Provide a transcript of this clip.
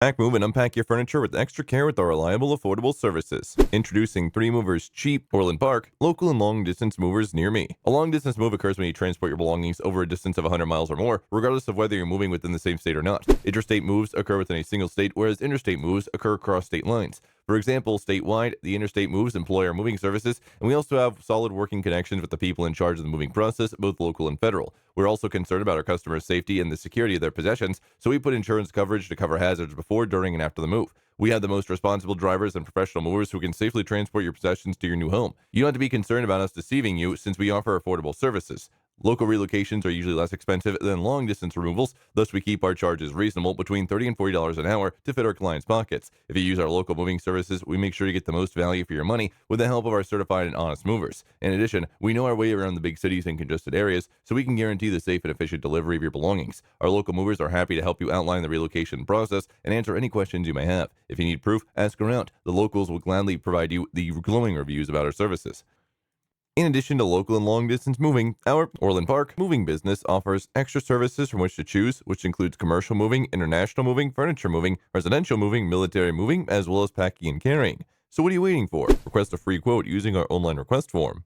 Pack, move, and unpack your furniture with extra care with our reliable, affordable services. Introducing 3 Movers Cheap, Orland Park, local and long-distance movers near me. A long-distance move occurs when you transport your belongings over a distance of 100 miles or more, regardless of whether you're moving within the same state or not. Interstate moves occur within a single state, whereas interstate moves occur across state lines. For example, statewide, the interstate moves employ our moving services, and we also have solid working connections with the people in charge of the moving process, both local and federal. We're also concerned about our customers' safety and the security of their possessions, so we put insurance coverage to cover hazards before, during, and after the move. We have the most responsible drivers and professional movers who can safely transport your possessions to your new home. You don't have to be concerned about us deceiving you since we offer affordable services. Local relocations are usually less expensive than long-distance removals, thus we keep our charges reasonable, between $30 and $40 an hour, to fit our clients' pockets. If you use our local moving services, we make sure you get the most value for your money with the help of our certified and honest movers. In addition, we know our way around the big cities and congested areas, so we can guarantee the safe and efficient delivery of your belongings. Our local movers are happy to help you outline the relocation process and answer any questions you may have. If you need proof, ask around. The locals will gladly provide you the glowing reviews about our services. In addition to local and long-distance moving, our Orland Park moving business offers extra services from which to choose, which includes commercial moving, international moving, furniture moving, residential moving, military moving, as well as packing and carrying. So what are you waiting for? Request a free quote using our online request form.